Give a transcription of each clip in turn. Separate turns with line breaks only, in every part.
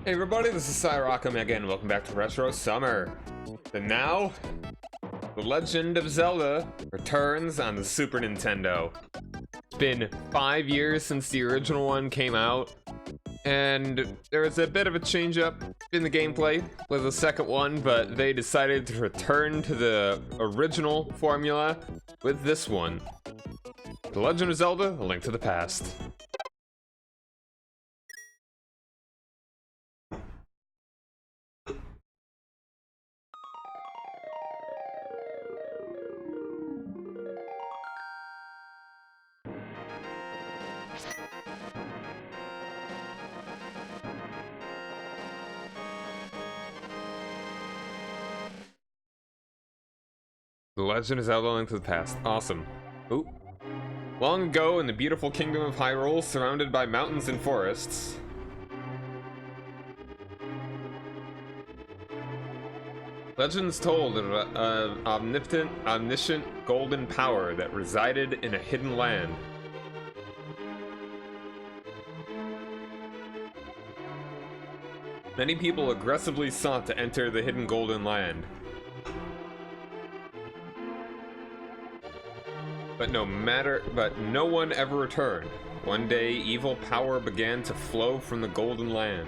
Hey everybody, this is Agahnim again. Welcome back to Retro Summer. And now, The Legend of Zelda returns on the Super Nintendo. It's been 5 years since the original one came out, and there was a bit of a change up in the gameplay with the second one, but they decided to return to the original formula with this one. The Legend of Zelda: A Link to the Past. The Legend of Zelda: A Link to the Past. Awesome. Ooh. Long ago, in the beautiful kingdom of Hyrule, surrounded by mountains and forests, legends told of an omniscient golden power that resided in a hidden land. Many people aggressively sought to enter the hidden golden land. But no one ever returned. One day, evil power began to flow from the Golden Land.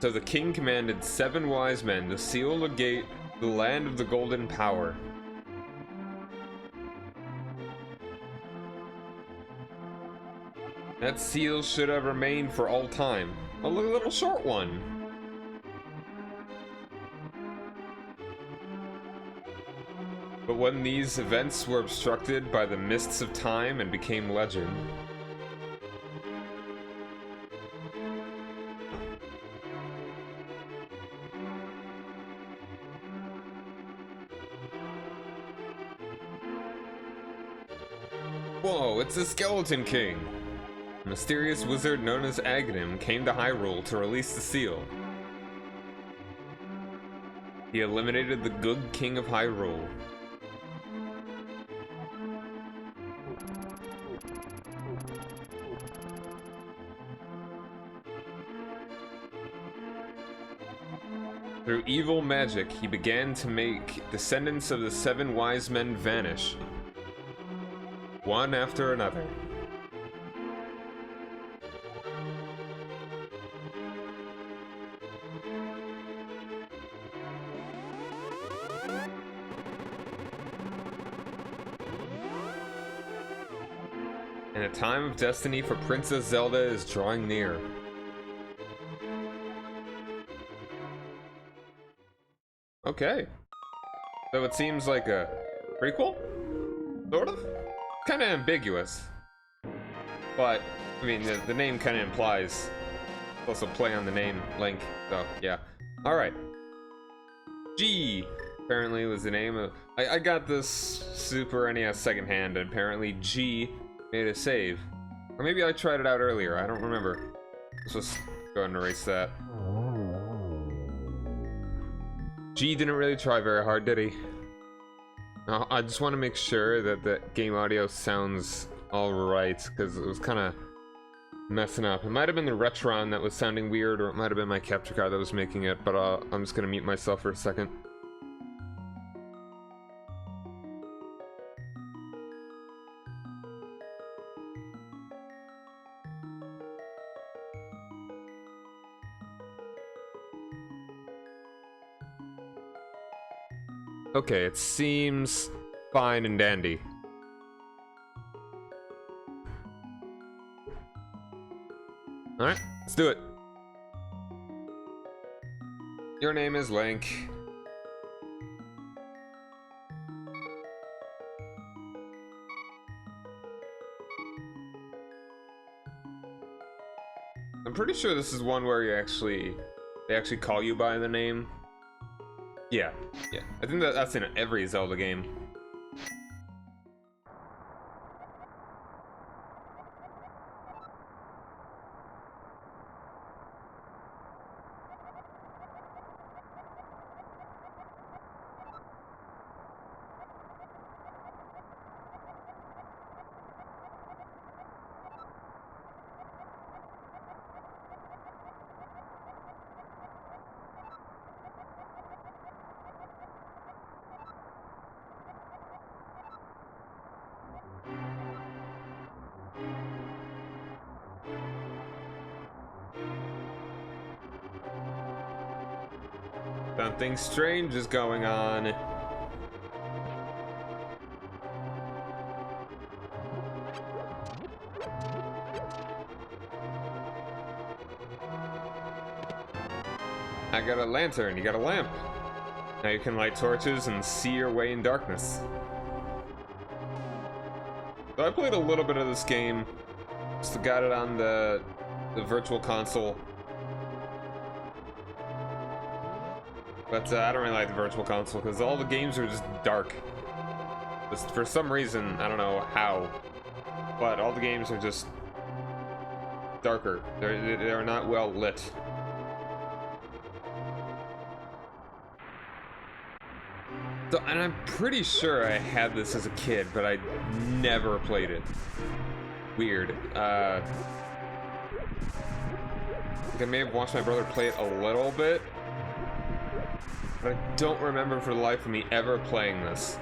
So the king commanded 7 wise men to seal the gate, the land of the golden power. That seal should have remained for all time. A little short one. But when these events were obstructed by the mists of time and became legend, whoa, it's the Skeleton King! A mysterious wizard known as Agahnim came to Hyrule to release the seal. He eliminated the good king of Hyrule. Through evil magic, he began to make descendants of the 7 wise men vanish, one after another. And a time of destiny for Princess Zelda is drawing near. Okay. So it seems like a prequel? Sort of? Kind of ambiguous. But, I mean, the name kind of implies also play on the name Link, so yeah. Alright. G apparently was the name of... I got this Super NES secondhand, and apparently G made a save. Or maybe I tried it out earlier, I don't remember. Let's just go ahead and erase that. G didn't really try very hard, did he? No, I just want to make sure that the game audio sounds alright, because it was kind of messing up. It might have been the Retron that was sounding weird, or it might have been my capture card that was making it, but I'm just going to mute myself for a second. Okay, it seems fine and dandy. Alright, let's do it. Your name is Link. I'm pretty sure this is one where they actually call you by the name. Yeah. I think that's in every Zelda game. Something strange is going on. I got a lantern, you got a lamp. Now you can light torches and see your way in darkness. So I played a little bit of this game. Just got it on the virtual console. But I don't really like the virtual console because all the games are just dark. Just for some reason, I don't know how, but all the games are just darker. They're not well lit. So, and I'm pretty sure I had this as a kid, but I never played it. Weird. I think I may have watched my brother play it a little bit, but I don't remember for the life of me ever playing this.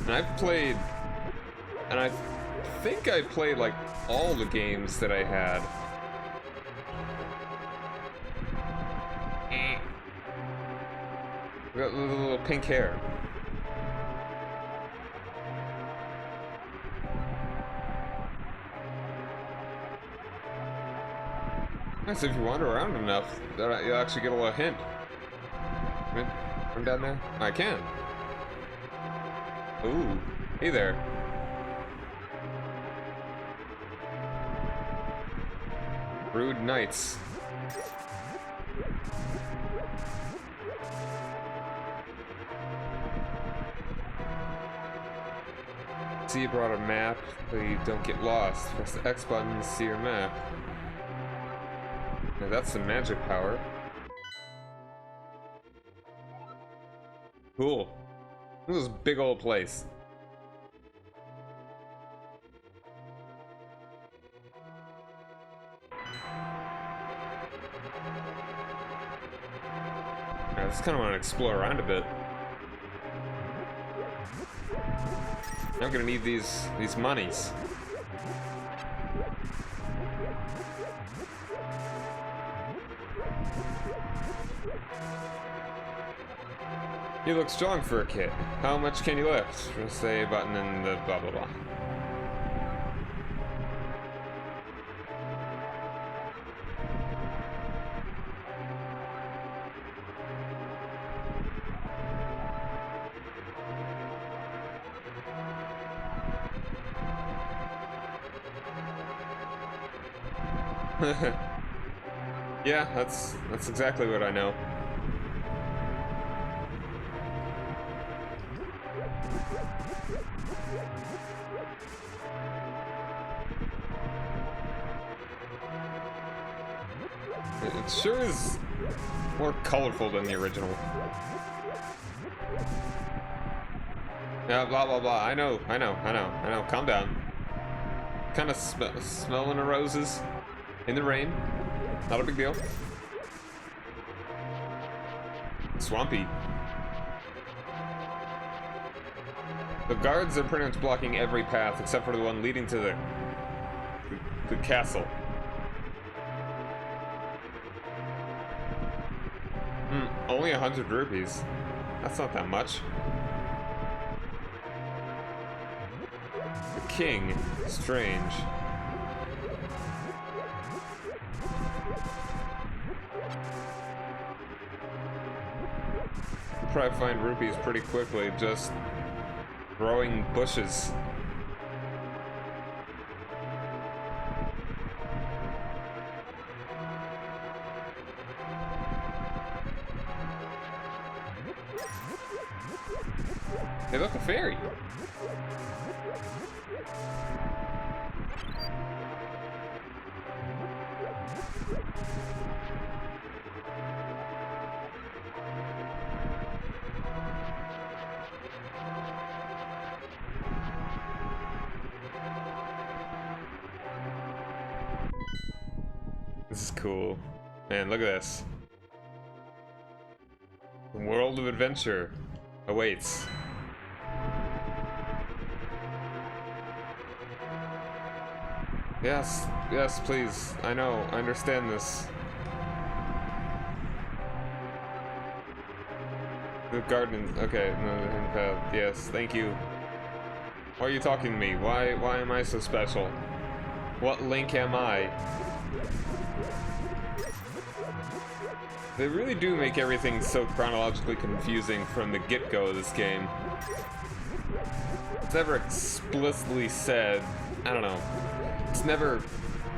And I've played, and I think I played like all the games that I had. Got a little pink hair. So if you wander around enough, you'll actually get a little hint. Come down there? I can. Ooh, hey there. Rude knights. See, you brought a map, so you don't get lost. Press the X button to see your map. Now that's some magic power. Cool. This is a big old place. I just kind of want to explore around a bit. I'm gonna need these monies. You look strong for a kid. How much can you lift? Just say a button and the blah blah blah. Yeah, that's exactly what I know. It sure is more colorful than the original. Yeah, blah blah blah. I know. Calm down. Kind of smelling the roses in the rain. Not a big deal. Swampy. The guards are pretty much blocking every path except for the one leading to the castle. Only 100 rupees. That's not that much. The king. Strange. Probably find rupees pretty quickly just growing bushes. Hey, look, a fairy. This is cool. Man, look at this. The world of adventure awaits. Yes, yes, please. I know, I understand this. The garden. Okay, no, the hidden path. Yes, thank you. Why are you talking to me? Why am I so special? What Link am I? They really do make everything so chronologically confusing from the get-go of this game. It's never explicitly said, I don't know, it's never,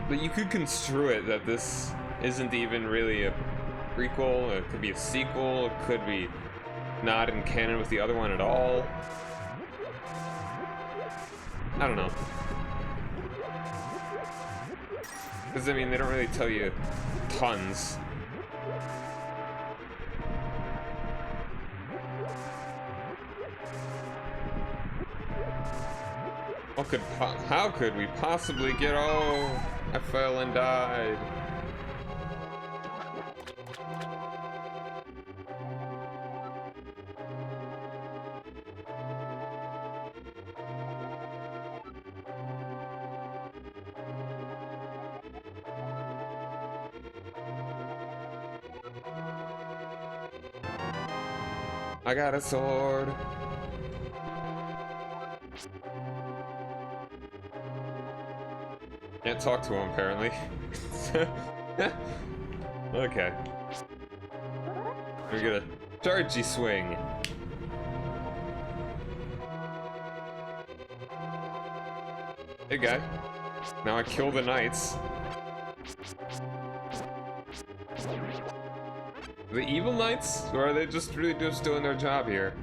but you could construe it that this isn't even really a prequel, it could be a sequel, it could be not in canon with the other one at all. I don't know. Because, I mean, they don't really tell you tons. How could we possibly get... Oh, I fell and died. I got a sword. Can't talk to him, apparently. Okay. We're gonna chargey swing. Hey, guy. Now I kill the knights. The evil knights? Or are they just really just doing their job here?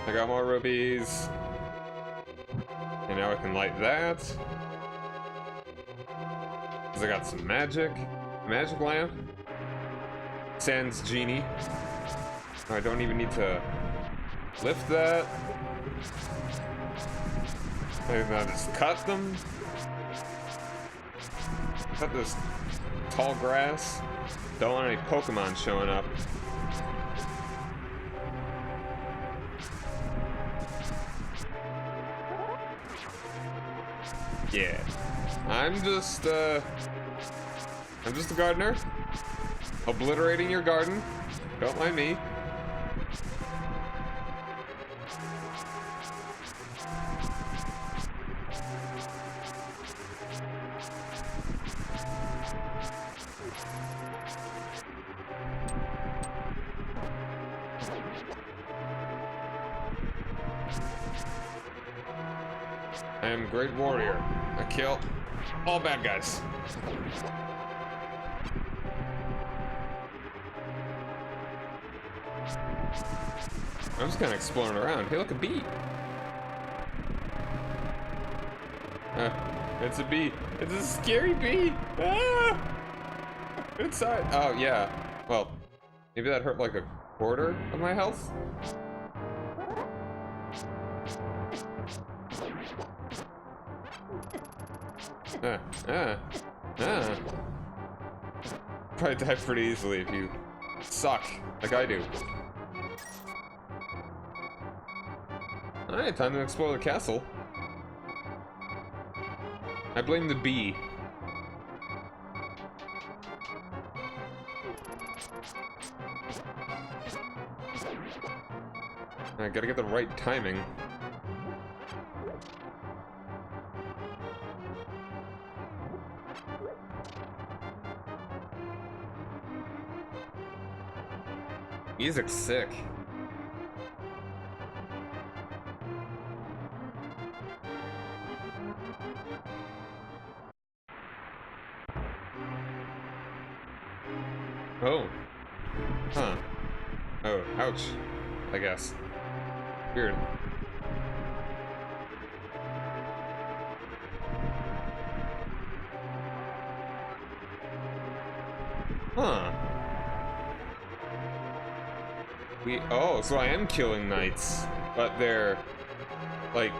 I got more rubies. And now I can light that. Cause I got some magic. Magic lamp. Sans genie. I don't even need to lift that. Maybe I'll just cut them. Cut this tall grass. Don't want any Pokemon showing up. Yeah. I'm just a gardener. Obliterating your garden. Don't mind me. I am Great Warrior. I kill all bad guys. I'm just kind of exploring around. Hey, look, a bee. It's a bee. It's a scary bee. Ah! Inside. Oh, yeah. Well, maybe that hurt like a quarter of my health? Probably die pretty easily if you suck like I do. Alright, time to explore the castle. I blame the bee. I gotta get the right timing. Music's sick. Oh. Huh. Oh, ouch. I guess. Weird. Huh. Oh, so I am killing knights, but they're like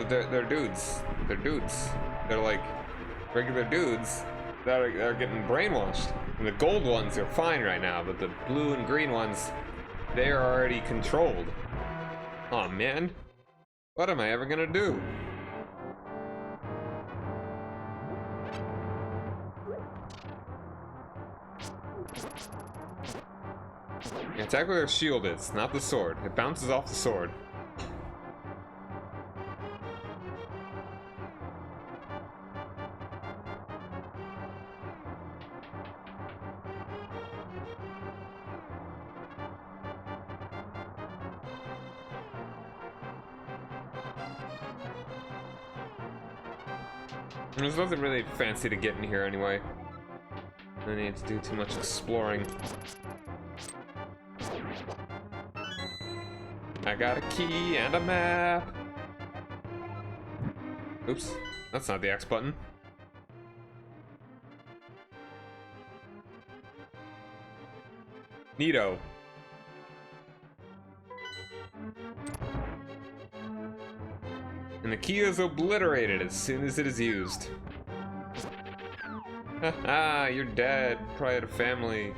they're dudes. They're dudes. They're like regular dudes that are getting brainwashed. And the gold ones are fine right now, but the blue and green ones, they are already controlled. Oh man, what am I ever gonna do? You attack where their shield is, not the sword. It bounces off the sword. There's nothing really fancy to get in here anyway. I need to do too much exploring. I got a key and a map. Oops, that's not the X button. Neato. And the key is obliterated as soon as it is used. Haha, you're dead. Probably had a family.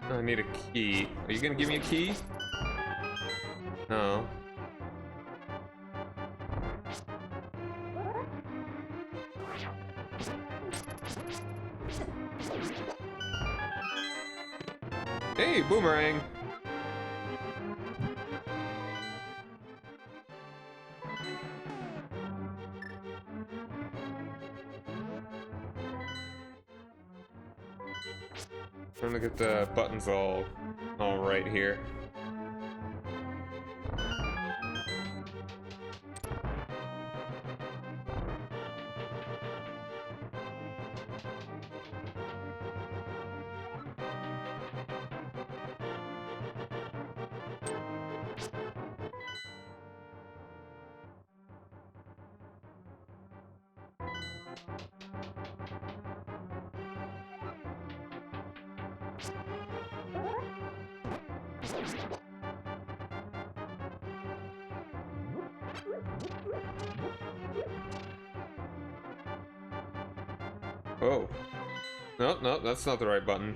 I need a key. Are you gonna give me a key? No. Hey, boomerang! I'm gonna get the buttons all right here. Oh. No, no, that's not the right button.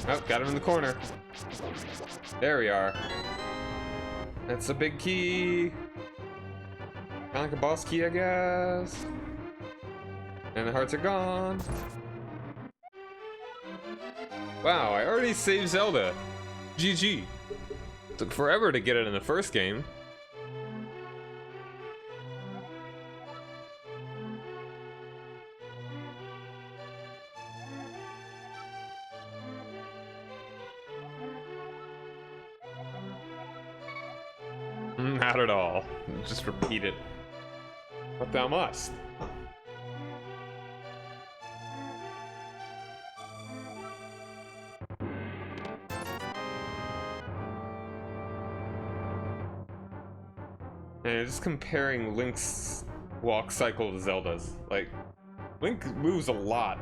Oh, got him in the corner. There we are. That's a big key. Kind of like a boss key, I guess. And the hearts are gone. Wow, I already saved Zelda. GG. Took forever to get it in the first game. Not at all. Just repeat it. But thou must. And just comparing Link's walk cycle to Zelda's. Like, Link moves a lot.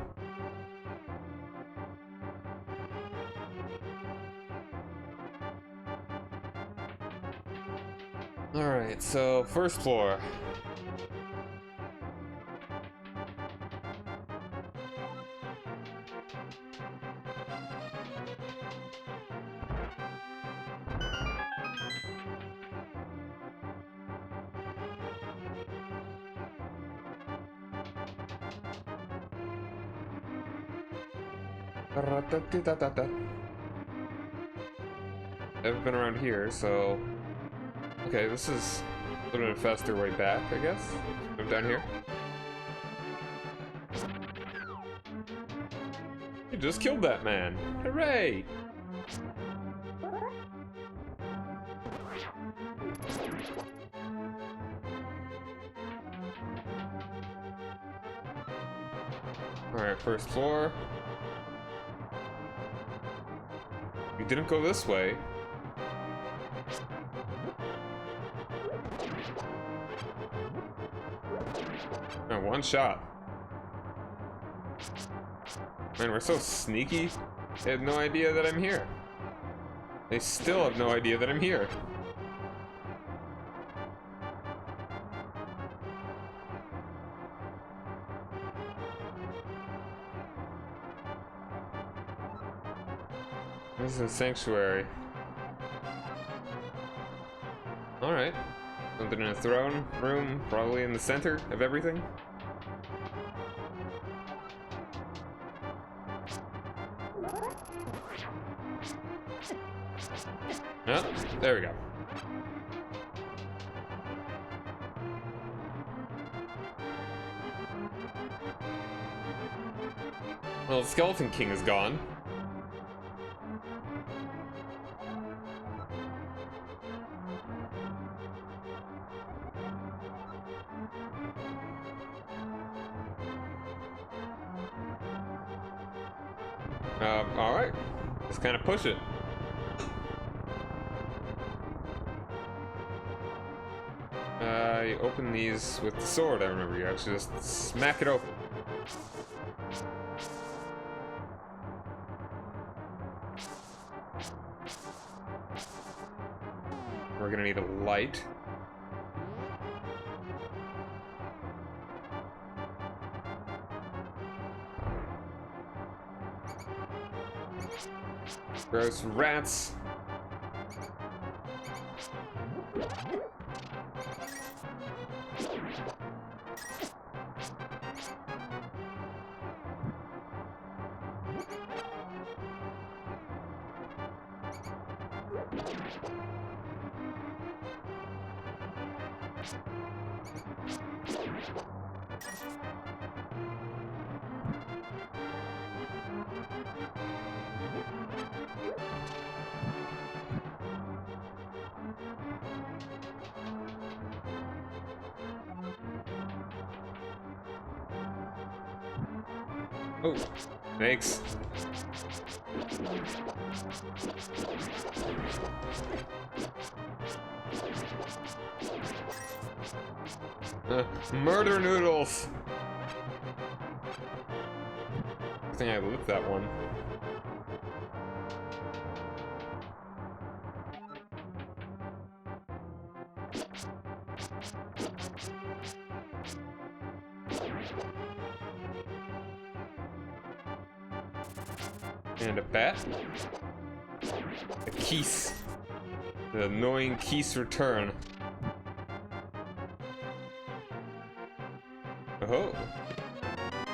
Alright, so first floor. Never been around here, so... Okay, this is a little bit faster way back, I guess. I'm down here. You just killed that man! Hooray! Alright, first floor. We didn't go this way. No, one shot. Man, we're so sneaky. They have no idea that I'm here. They still have no idea that I'm here. This is a sanctuary. Alright. Something in a throne room, probably in the center of everything. Oh, there we go. Well, the Skeleton King is gone. Alright. Just kind of push it. You open these with the sword, I remember. You actually just smack it open. We're gonna need a light. Gross rats. Oh, thanks. Murder noodles! I think I looped that one. And a bat. A keys. The annoying keys return. Oh.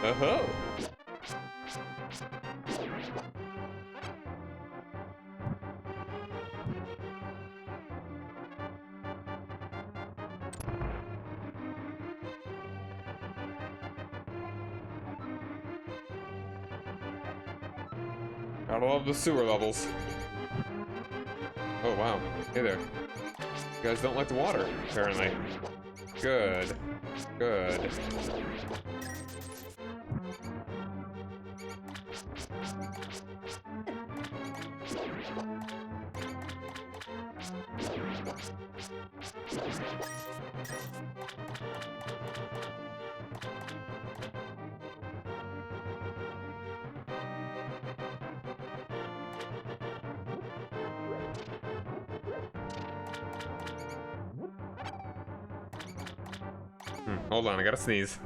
Oh. Gotta love the sewer levels. Oh wow. Hey there. You guys don't like the water, apparently. Good. Good. Hold on, I gotta sneeze.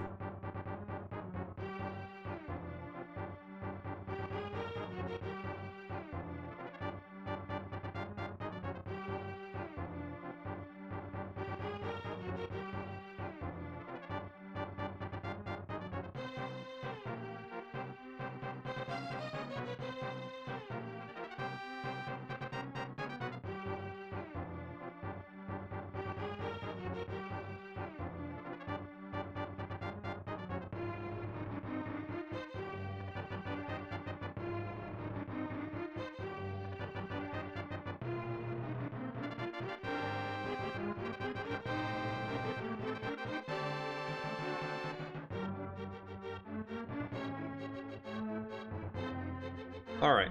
Alright.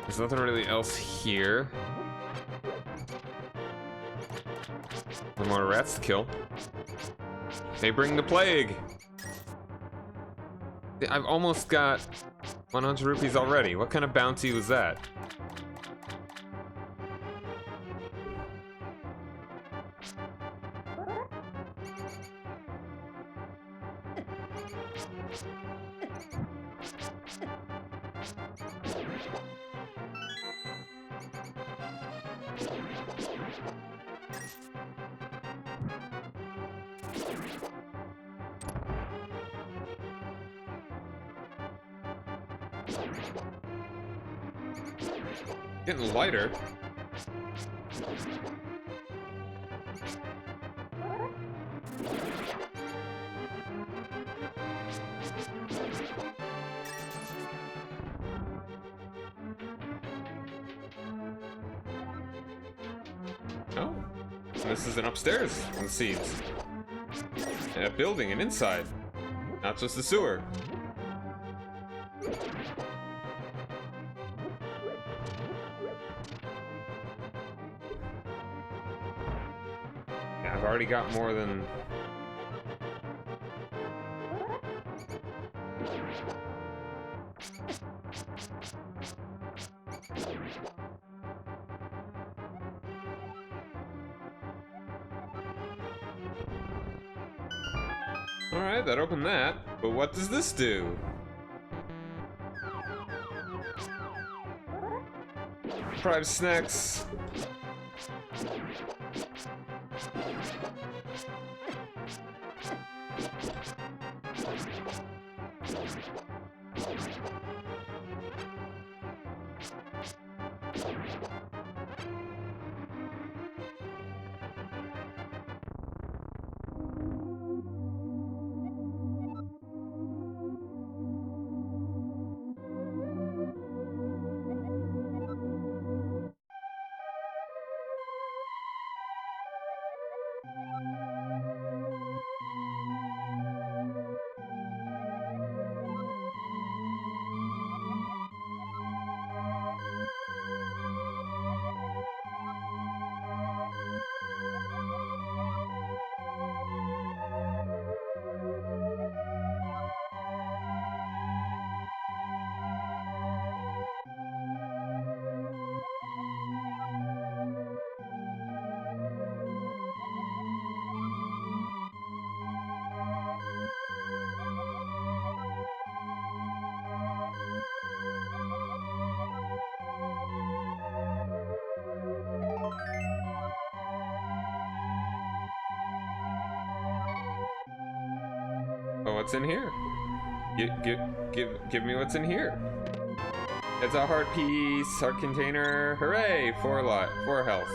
There's nothing really else here. No more rats to kill. They bring the plague! I've almost got 100 rupees already. What kind of bounty was that? Getting lighter. Oh, this is an upstairs, it seems. And a building and inside, not just a sewer. I've already got more than... Alright, that opened that. But what does this do? 5 snacks. Oh, what's in here? Give me what's in here. It's a heart piece, heart container. Hooray! 4 health.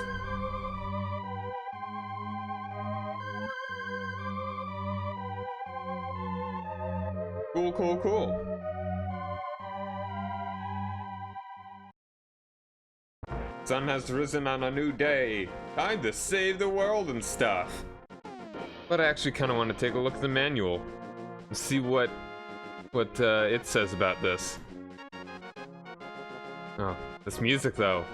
Cool. Sun has risen on a new day. Time to save the world and stuff. But I actually kind of want to take a look at the manual and see what it says about this. Oh, this music though.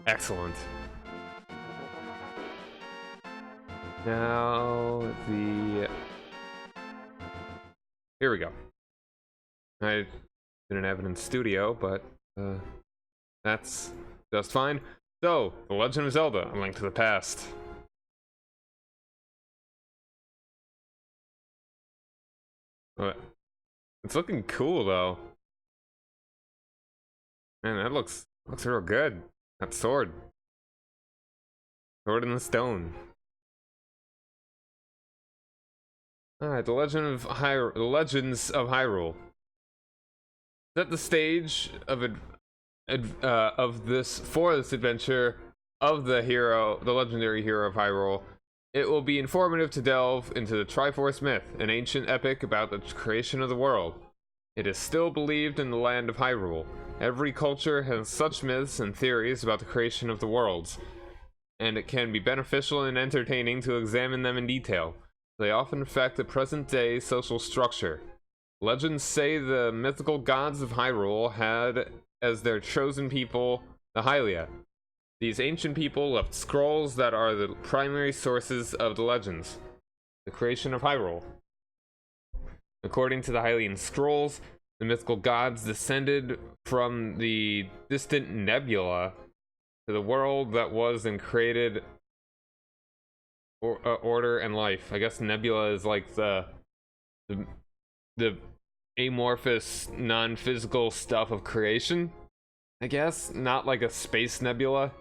Excellent. Now here we go. I didn't have it in studio, but that's just fine. So, The Legend of Zelda: A Link to the Past. It's looking cool though. Man, that looks real good. That sword. Sword in the stone. Alright, The Legends of Hyrule. Set the stage of this adventure of the legendary hero of Hyrule, it will be informative to delve into the Triforce myth, an ancient epic about the creation of the world. It is still believed in the land of Hyrule. Every culture has such myths and theories about the creation of the worlds, and it can be beneficial and entertaining to examine them in detail. They often affect the present-day social structure. Legends say the mythical gods of Hyrule had as their chosen people the Hylia. These ancient people left scrolls that are the primary sources of the legends. The creation of Hyrule. According to the Hylian scrolls, the mythical gods descended from the distant nebula to the world that was and created order and life. I guess nebula is like the amorphous, non-physical stuff of creation, I guess. Not like a space nebula.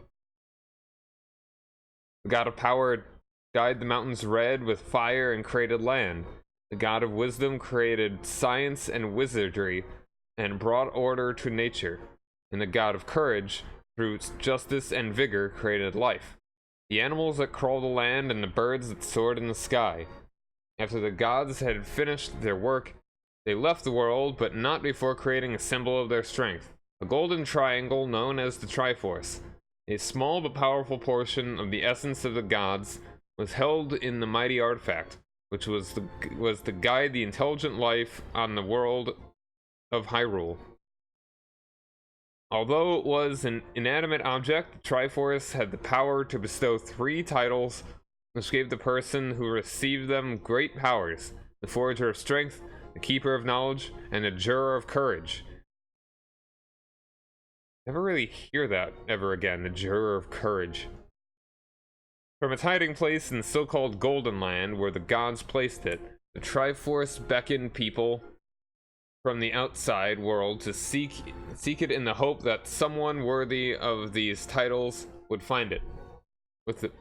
The god of power dyed the mountains red with fire and created land. The god of wisdom created science and wizardry and brought order to nature. And the god of courage, through justice and vigor, created life. The animals that crawl the land and the birds that soared in the sky. After the gods had finished their work, they left the world, but not before creating a symbol of their strength. A golden triangle known as the Triforce. A small but powerful portion of the essence of the gods was held in the mighty artifact, which was to guide the intelligent life on the world of Hyrule. Although it was an inanimate object, the Triforce had the power to bestow 3 titles, which gave the person who received them great powers: the Forager of Strength, the Keeper of Knowledge, and the Juror of Courage. Never really hear that ever again, the Juror of Courage. From its hiding place in the so-called Golden Land, where the gods placed it, the Triforce beckoned people from the outside world to seek it in the hope that someone worthy of these titles would find it. With it.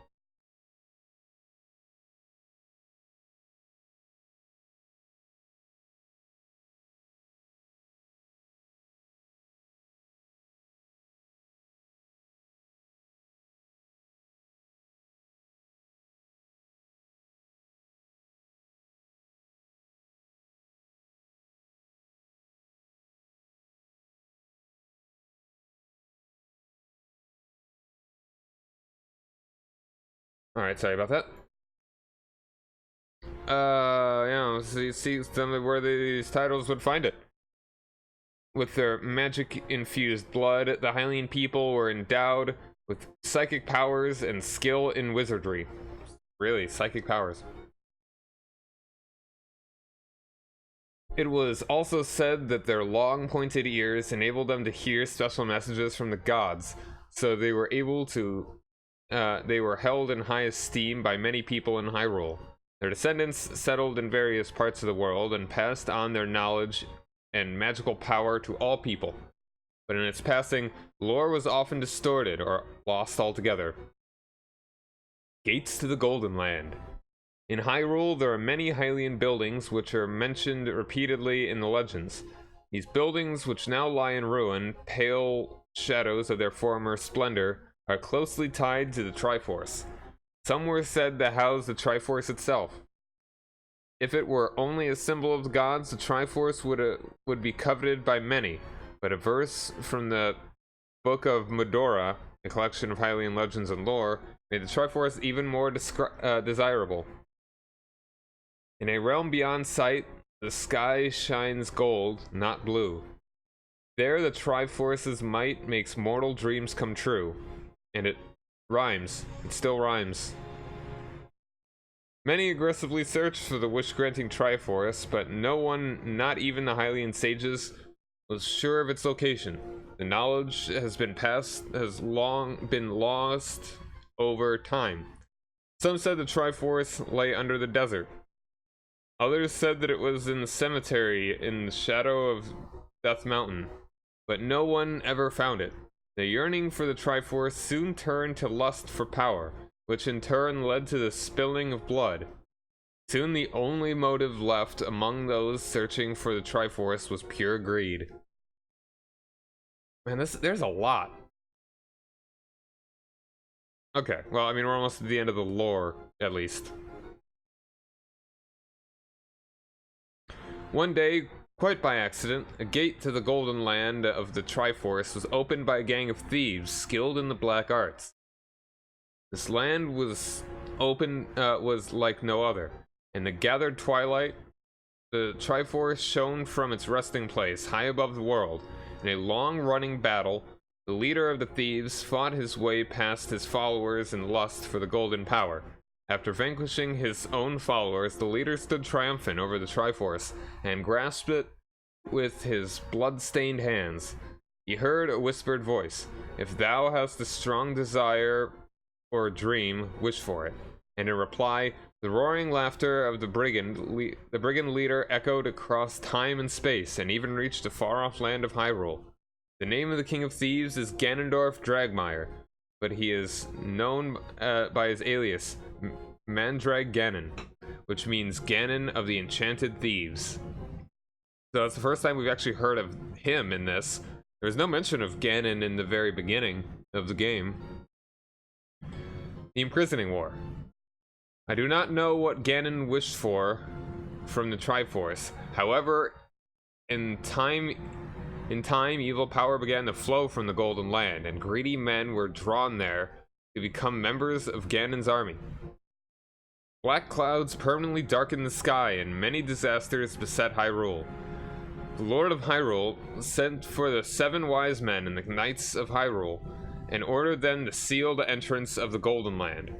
Alright, sorry about that. So you see some where these titles would find it. With their magic-infused blood, the Hylian people were endowed with psychic powers and skill in wizardry. Really, psychic powers. It was also said that their long pointed ears enabled them to hear special messages from the gods, so they were able to they were held in high esteem by many people in Hyrule. Their descendants settled in various parts of the world and passed on their knowledge and magical power to all people. But in its passing, lore was often distorted or lost altogether. Gates to the Golden Land. In Hyrule, there are many Hylian buildings which are mentioned repeatedly in the legends. These buildings, which now lie in ruin, pale shadows of their former splendor, are closely tied to the Triforce. Some were said to house the Triforce itself. If it were only a symbol of the gods, the Triforce would be coveted by many, but a verse from the Book of Medora, a collection of Hylian legends and lore, made the Triforce even more desirable. In a realm beyond sight, the sky shines gold, not blue. There the Triforce's might makes mortal dreams come true. And it rhymes. It still rhymes. Many aggressively searched for the wish-granting Triforce, but no one, not even the Hylian sages, was sure of its location. The knowledge has long been lost over time. Some said the Triforce lay under the desert. Others said that it was in the cemetery in the shadow of Death Mountain, but no one ever found it. The yearning for the Triforce soon turned to lust for power, which in turn led to the spilling of blood. Soon the only motive left among those searching for the Triforce was pure greed. Man, there's a lot. Okay, well, I mean, we're almost at the end of the lore, at least. One day, quite by accident, a gate to the golden land of the Triforce was opened by a gang of thieves skilled in the black arts. This land was was like no other. In the gathered twilight, the Triforce shone from its resting place high above the world. In a long-running battle, the leader of the thieves fought his way past his followers in lust for the golden power. After vanquishing his own followers, the leader stood triumphant over the Triforce and grasped it with his blood-stained hands. He heard a whispered voice. "If thou hast a strong desire or dream, wish for it." And in reply, the roaring laughter of the brigand leader echoed across time and space, and even reached the far-off land of Hyrule. The name of the King of Thieves is Ganondorf Dragmire, but he is known by his alias, Mandrag Ganon, which means Ganon of the Enchanted Thieves. So that's the first time we've actually heard of him in this. There's no mention of Ganon in the very beginning of the game. The Imprisoning War. I do not know what Ganon wished for from the Triforce. However, in time, evil power began to flow from the Golden Land, and greedy men were drawn there to become members of Ganon's army. Black clouds permanently darkened the sky, and many disasters beset Hyrule. The Lord of Hyrule sent for the 7 wise men and the Knights of Hyrule, and ordered them to seal the entrance of the Golden Land.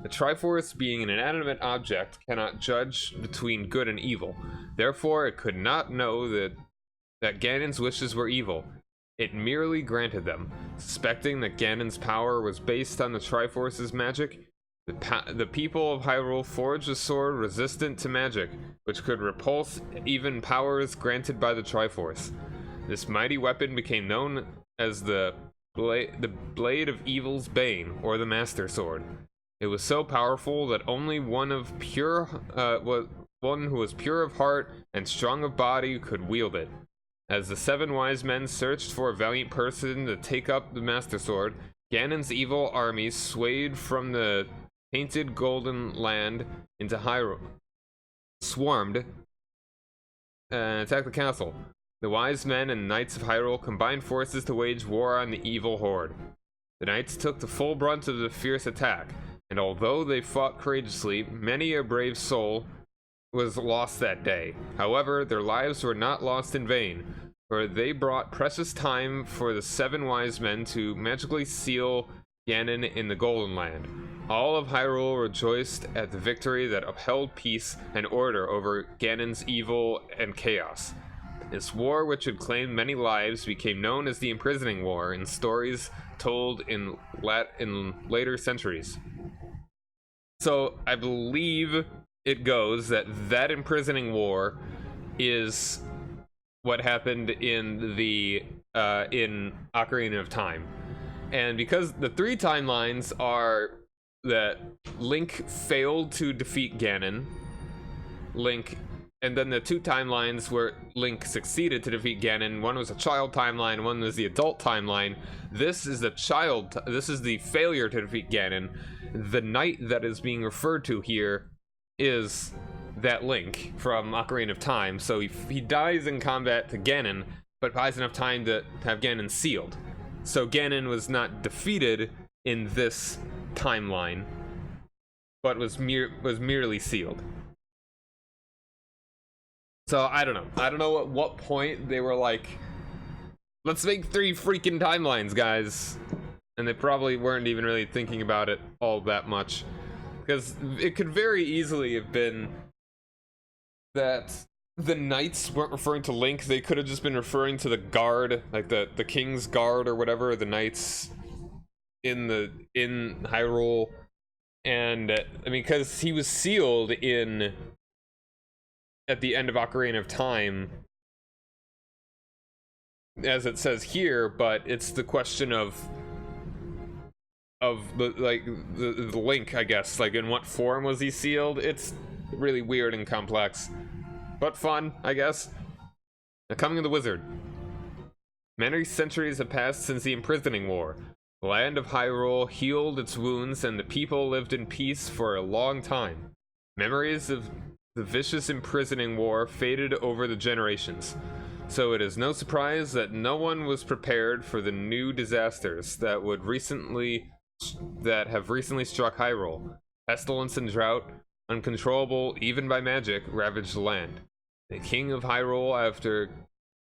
The Triforce, being an inanimate object, cannot judge between good and evil. Therefore, it could not know that Ganon's wishes were evil. It merely granted them. Suspecting that Ganon's power was based on the Triforce's magic, the people of Hyrule forged a sword resistant to magic, which could repulse even powers granted by the Triforce. This mighty weapon became known as the Blade of Evil's Bane, or the Master Sword. It was so powerful that only one who was pure of heart and strong of body could wield it. As the 7 wise men searched for a valiant person to take up the Master Sword, Ganon's evil army swayed from the painted golden land into Hyrule, swarmed, and attacked the castle. The wise men and Knights of Hyrule combined forces to wage war on the evil horde. The Knights took the full brunt of the fierce attack, and although they fought courageously, many a brave soul was lost that day. However, their lives were not lost in vain, for they brought precious time for the 7 wise men to magically seal Ganon in the Golden Land. All of Hyrule rejoiced at the victory that upheld peace and order over Ganon's evil and chaos. This war, which had claimed many lives, became known as the Imprisoning War in stories told in later centuries. So I believe it goes that Imprisoning War is what happened in the in Ocarina of Time. And because the 3 timelines are that Link failed to defeat Ganon, and then the 2 timelines where Link succeeded to defeat Ganon. One was a child timeline, one was the adult timeline. This is the failure to defeat Ganon. The knight that is being referred to here is that Link from Ocarina of Time. So he dies in combat to Ganon, but buys enough time to have Ganon sealed. So Ganon was not defeated in this timeline, but was merely sealed. So I don't know at what point they were like, let's make 3 freaking timelines, guys. And they probably weren't even really thinking about it all that much, because it could very easily have been that the knights weren't referring to Link. They could have just been referring to the guard, like the king's guard or whatever, the knights in Hyrule. And I mean, because he was sealed at the end of Ocarina of Time, as it says here, but it's the question of the Link, I guess. Like, in what form was he sealed? It's really weird and complex, but fun, I guess. The Coming of the Wizard. Many centuries have passed since the Imprisoning War. The land of Hyrule healed its wounds and the people lived in peace for a long time. Memories of the vicious imprisoning war faded over the generations, so it is no surprise that no one was prepared for the new disasters that have recently struck Hyrule. Pestilence and drought, uncontrollable even by magic, ravaged the land. The king of Hyrule, after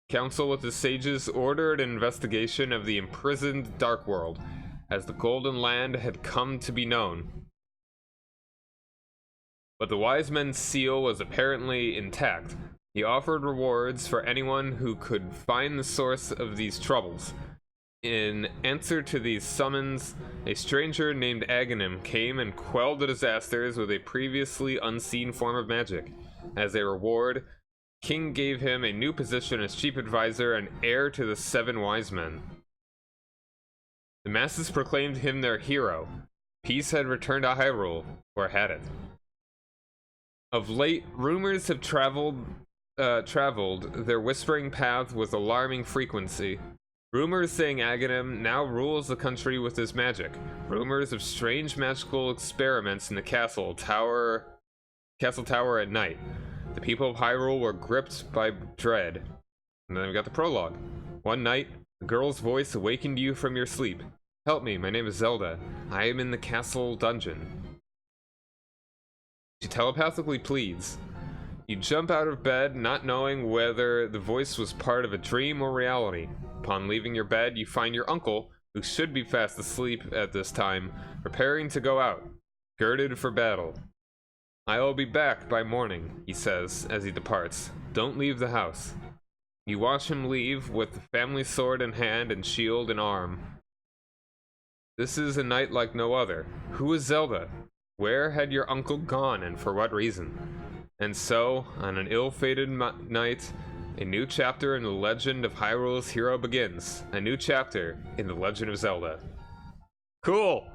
council with the sages, ordered an investigation of the imprisoned Dark World, as the Golden Land had come to be known. But the wise men's seal was apparently intact. He offered rewards for anyone who could find the source of these troubles. In answer to these summons, a stranger named Agahnim came and quelled the disasters with a previously unseen form of magic. As a reward, King gave him a new position as chief advisor and heir to the 7 wise men. The masses proclaimed him their hero. Peace had returned to Hyrule, or had it. Of late, rumors have traveled their whispering path with alarming frequency. Rumors saying Agahnim now rules the country with his magic. Rumors of strange magical experiments in the castle tower at night. The people of Hyrule were gripped by dread. And then we got the prologue. One night, a girl's voice awakened you from your sleep. Help me, my name is Zelda. I am in the castle dungeon. She telepathically pleads. You jump out of bed, not knowing whether the voice was part of a dream or reality. Upon leaving your bed, you find your uncle, who should be fast asleep at this time, preparing to go out, girded for battle. I will be back by morning, he says as he departs. Don't leave the house. You watch him leave with the family sword in hand and shield in arm. This is a night like no other. Who is Zelda? Where had your uncle gone and for what reason? And so, on an ill-fated night, a new chapter in the legend of Hyrule's hero begins. A new chapter in the Legend of Zelda. Cool!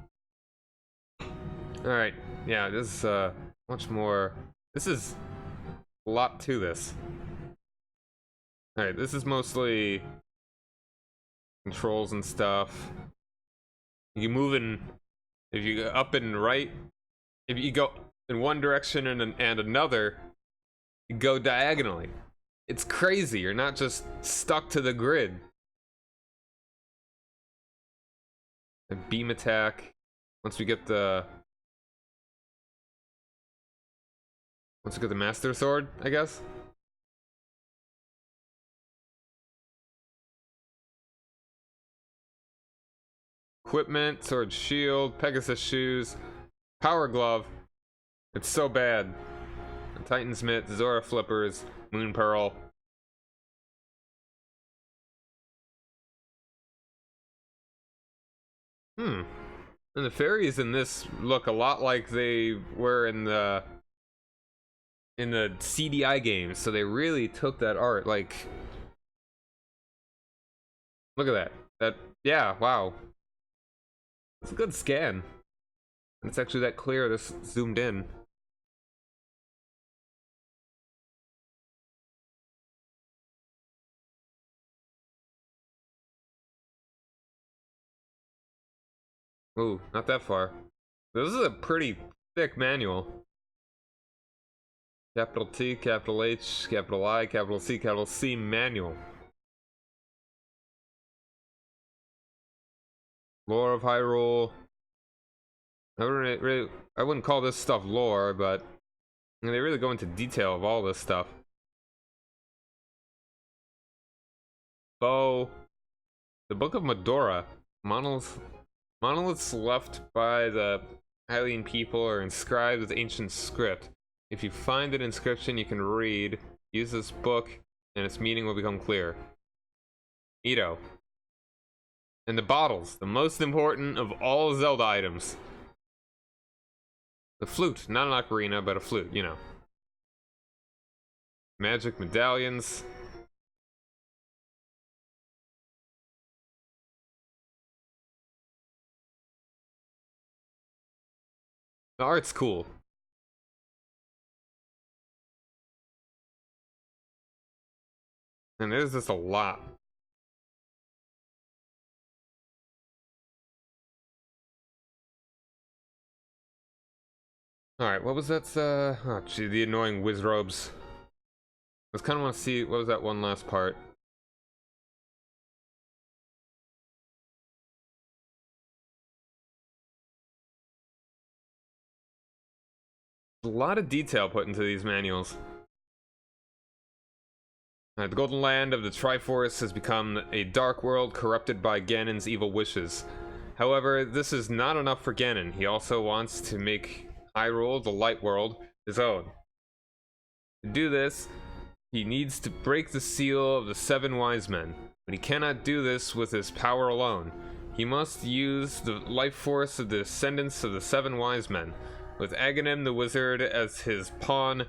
Alright, yeah, this is, much more. This is a lot to this. Alright, this is mostly controls and stuff. You move in, if you go up and right, if you go in one direction and another, you go diagonally. It's crazy, you're not just stuck to the grid. A beam attack. Once we get the Master Sword, I guess. Equipment, sword, shield, Pegasus shoes, power glove. It's so bad. Titan's mitt, Zora flippers, Moon Pearl. And the fairies in this look a lot like they were in the CDI games, so they really took that art, like, look at that, yeah, wow, it's a good scan. It's actually that clear, this zoomed in. Ooh, not that far. This is a pretty thick manual. Capital T, capital H, capital I, capital C manual. Lore of Hyrule. I wouldn't call this stuff lore, but I mean, they really go into detail of all this stuff. Bow. The Book of Medora. Monoliths left by the Hylian people are inscribed with ancient script. If you find an inscription you can read, use this book and its meaning will become clear. Ito. And the bottles, the most important of all Zelda items. The flute, not an ocarina, but a flute, you know. Magic medallions. The art's cool. And there's just a lot. Alright, what was that, oh gee, the annoying whiz robes. I just kinda wanna see, what was that one last part? A lot of detail put into these manuals. The Golden Land of the Triforce has become a dark world corrupted by Ganon's evil wishes. However, this is not enough for Ganon. He also wants to make Hyrule, the light world, his own. To do this, he needs to break the seal of the Seven Wise Men, but he cannot do this with his power alone. He must use the life force of the descendants of the Seven Wise Men. With Agahnim the Wizard as his pawn,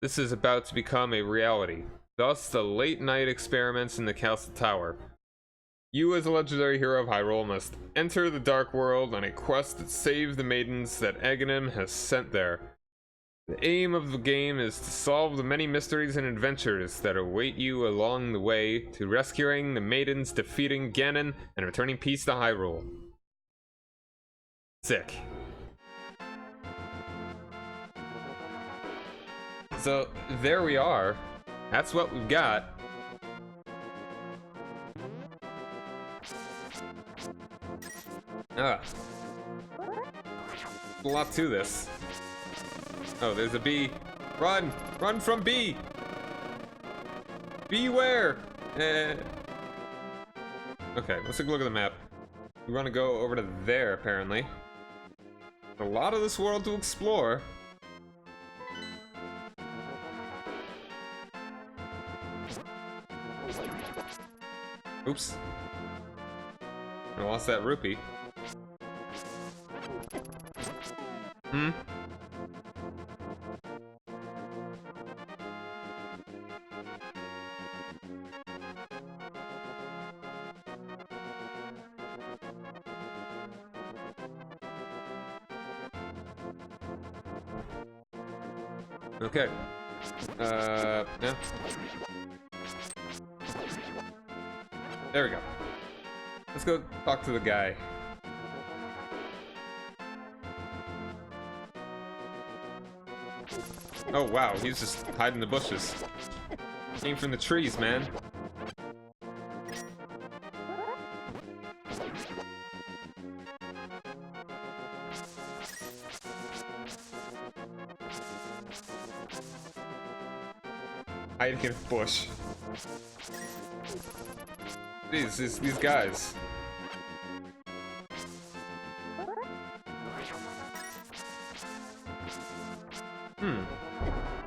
this is about to become a reality. Thus, the late night experiments in the Castle Tower. You, as a legendary hero of Hyrule, must enter the Dark World on a quest to save the maidens that Agahnim has sent there. The aim of the game is to solve the many mysteries and adventures that await you along the way to rescuing the maidens, defeating Ganon, and returning peace to Hyrule. Sick. So, there we are. That's what we've got. A lot to this. Oh, there's a bee. Run! Run from bee! Beware! Okay, let's take a look at the map. We want to go over to there, apparently. A lot of this world to explore. Oops. I lost that rupee. Okay. Yeah. There we go. Let's go talk to the guy. Oh wow, he's just hiding in the bushes. Came from the trees, man. Hiding in a bush. These guys.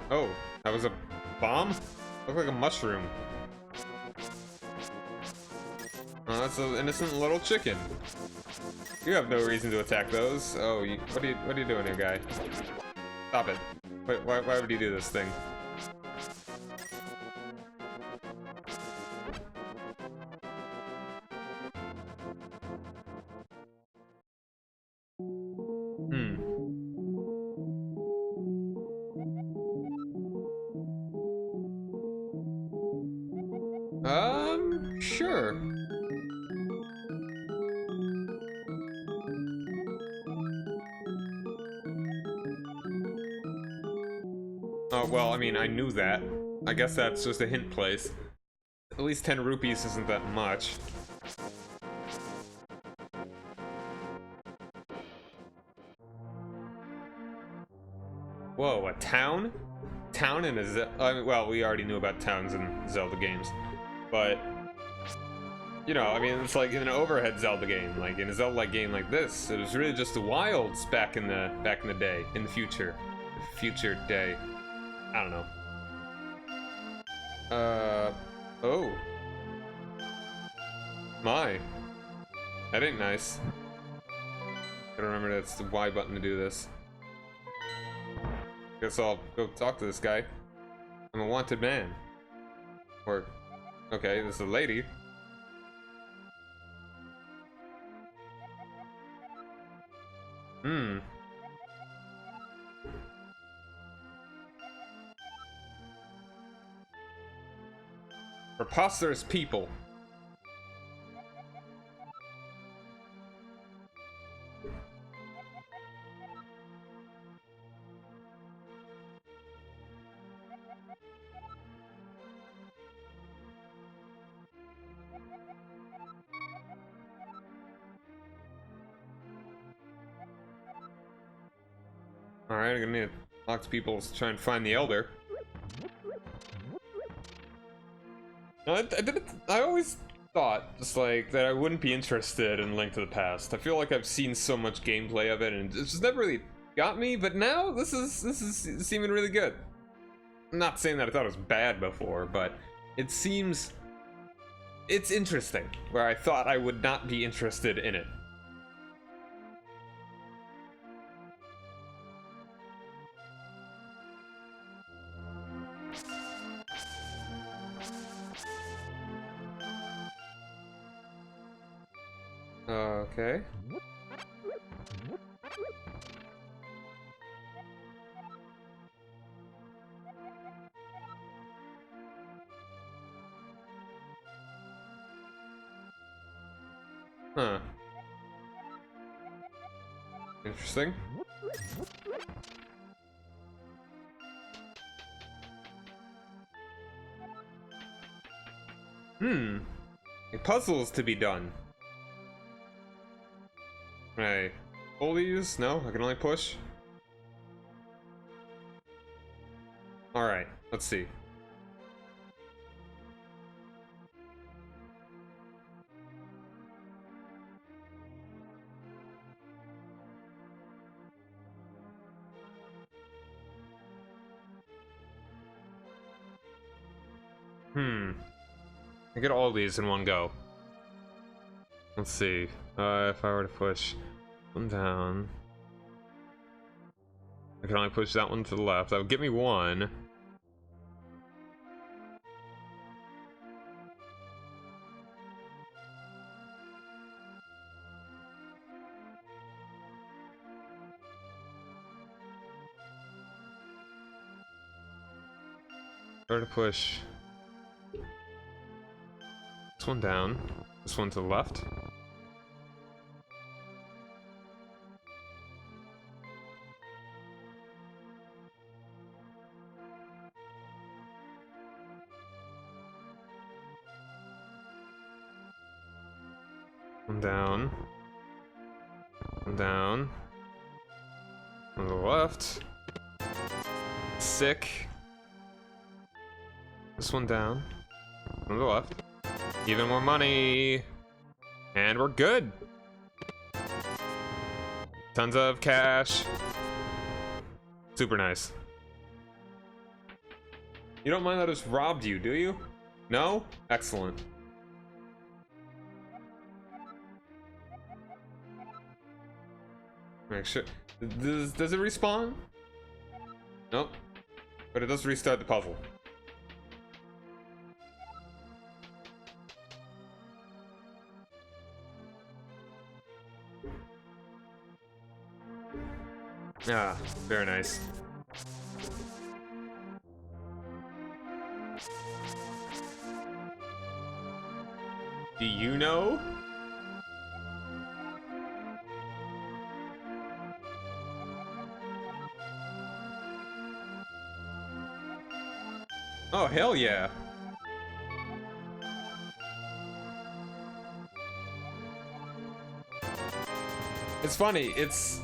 Oh, that was a bomb? Looked like a mushroom. Oh, that's an innocent little chicken. You have no reason to attack those. Oh, what are you doing here, guy? Stop it. Wait, why would you do this thing? Sure. Oh, well, I mean, I knew that. I guess that's just a hint place. At least 10 rupees isn't that much. Whoa, a town? Town in a well, we already knew about towns in Zelda games. But, you know, I mean, it's like in an overhead Zelda game. Like, in a Zelda-like game like this, it was really just the wilds back in the day. In the future. The future day. I don't know. Oh. My. That ain't nice. Gotta remember that's the Y button to do this. Guess I'll go talk to this guy. I'm a wanted man. Or, okay, this is a lady. Preposterous people. Alright, I'm gonna need to talk to people to try and find the Elder. No, I always thought, just like, that I wouldn't be interested in Link to the Past. I feel like I've seen so much gameplay of it, and it's just never really got me, but now, this is seeming really good. I'm not saying that I thought it was bad before, but it seems... it's interesting, where I thought I would not be interested in it. Okay. Huh. Interesting. Puzzles to be done. Right. Pull these? No, I can only push. Alright, let's see. I get all these in one go. Let's see. If I were to push one down, I can only push that one to the left. That would get me one. Try to push this one down, this one to the left. One down. One down. On the left. Sick. This one down. On the left. Even more money. And we're good. Tons of cash. Super nice. You don't mind that I just robbed you, do you? No? Excellent. Make sure. Does it respawn? Nope. But it does restart the puzzle. Ah, very nice. Do you know? Oh, hell yeah. It's funny, it's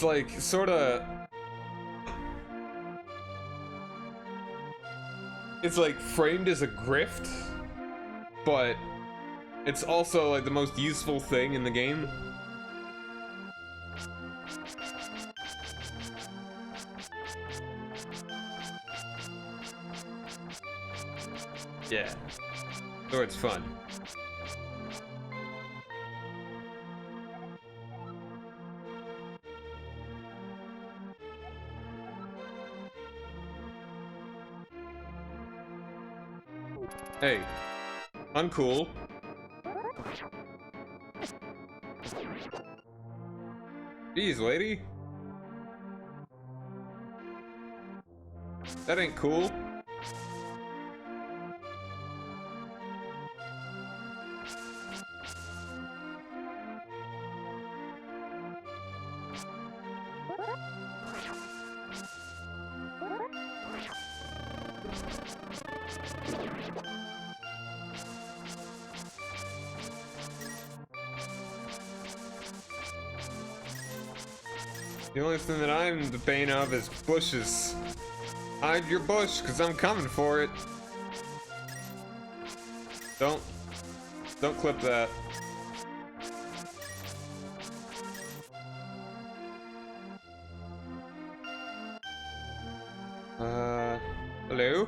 like sorta, it's like framed as a grift, but it's also like the most useful thing in the game. Yeah. So it's fun. Hey, uncool. Jeez, lady. That ain't cool. The only thing that I'm the bane of is bushes. Hide your bush, cause I'm coming for it. Don't clip that. Hello?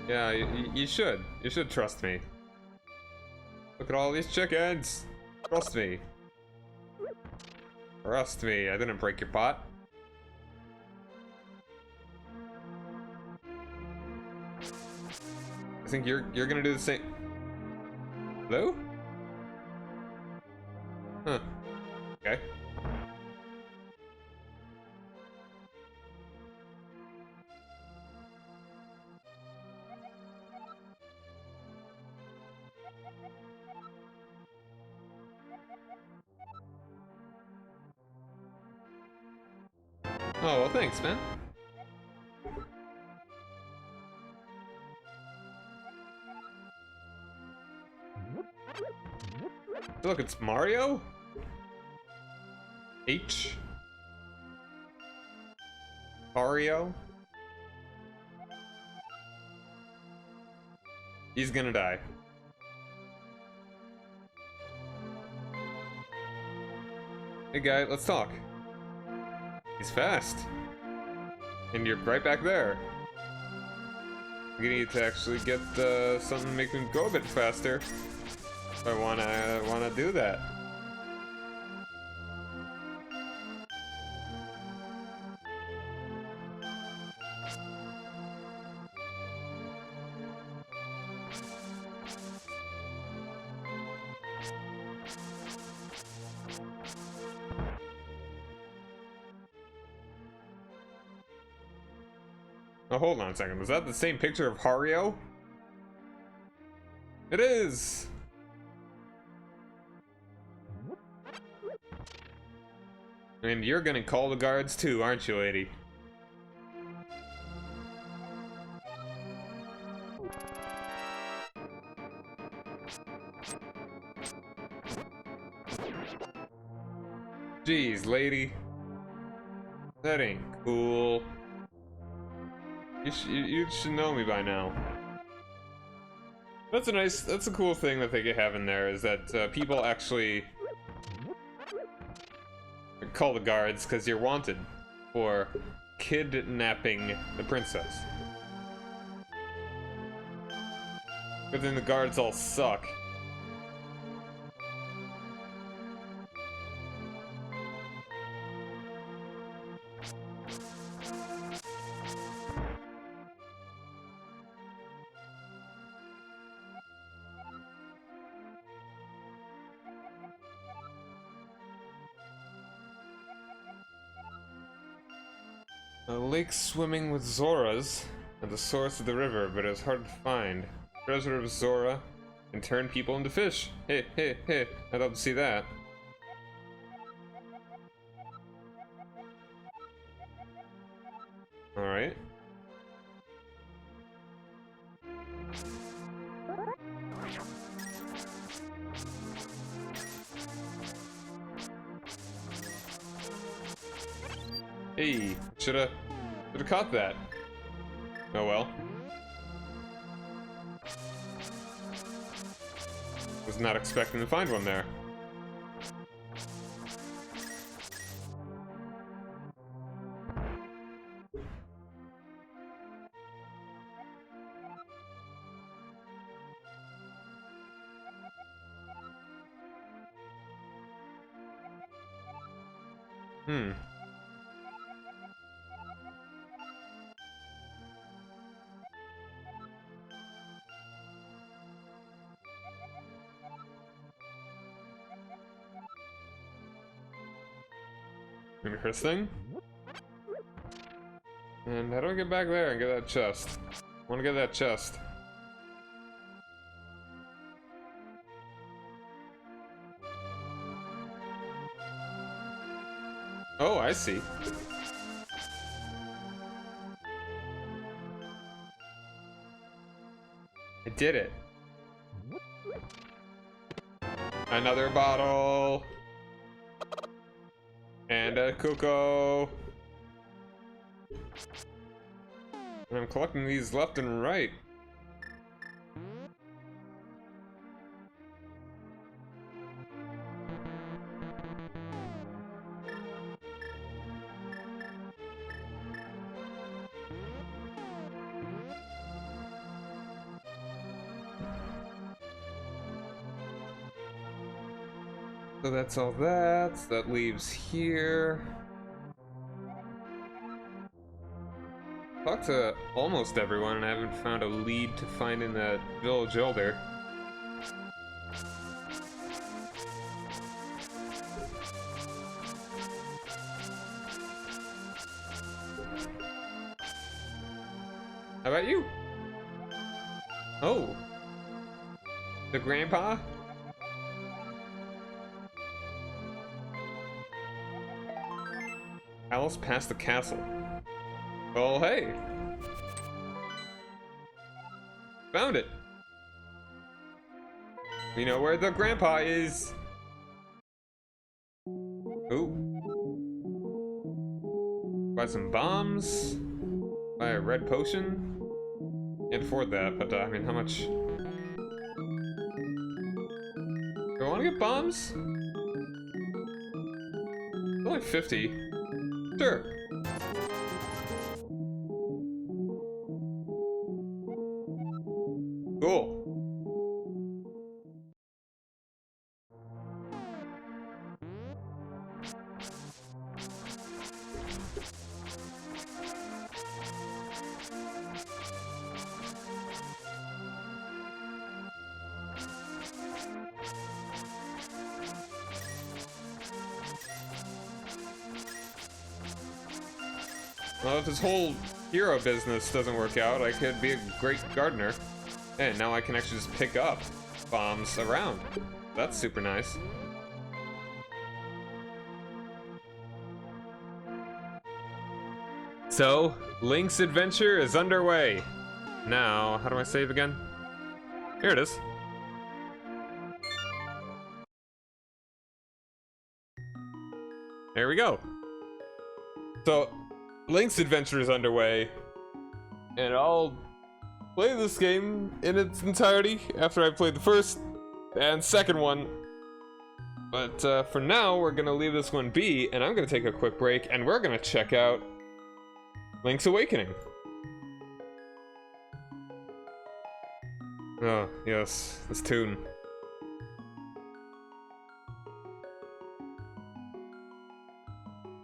Yeah, you should. You should trust me. Look at all these chickens. Trust me. Trust me. I didn't break your pot. I think you're gonna do the same. Hello? Huh. Okay. Oh, well, thanks, man. Look, it's Mario? H? Mario? He's gonna die. Hey guy, let's talk. He's fast. And you're right back there. I'm gonna need to actually get something to make me go a bit faster. If I wanna do that. Oh, hold on a second. Was that the same picture of Hario? It is! And you're gonna call the guards too, aren't you, lady? Jeez, lady. That ain't cool. You should know me by now. That's a cool thing that they could have in there, is that people actually call the guards because you're wanted for kidnapping the princess. But then the guards all suck. A lake swimming with Zoras at the source of the river, but it's hard to find. Treasure of Zora can turn people into fish. Hey, hey, hey! I'd love to see that. All right. Hey, shoulda caught that. Oh well. Was not expecting to find one there. Hmm. Maybe first thing? And how do I get back there and get that chest? I want to get that chest. Oh, I see. I did it. Another bottle. And a Coco. And I'm collecting these left and right. So that's all that. That leaves here. Talked to almost everyone, and I haven't found a lead to find in that village elder. How about you? Oh. The grandpa? Alice past the castle. Well, hey. Found it. We know where the grandpa is. Ooh. Buy some bombs. Buy a red potion. Can't afford that, but I mean, how much? Do I want to get bombs? It's only 50. Sure. Cool. Well, if this whole hero business doesn't work out, I could be a great gardener. And now I can actually just pick up bombs around. That's super nice. So, Link's adventure is underway. Now, how do I save again? Here it is. There we go. So, Link's adventure is underway, and I'll play this game in its entirety after I play the first and second one. But for now, we're gonna leave this one be, and I'm gonna take a quick break, and we're gonna check out Link's Awakening. Oh, yes, this tune.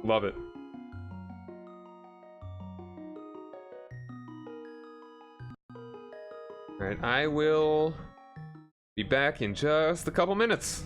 Love it. Alright, I will be back in just a couple minutes.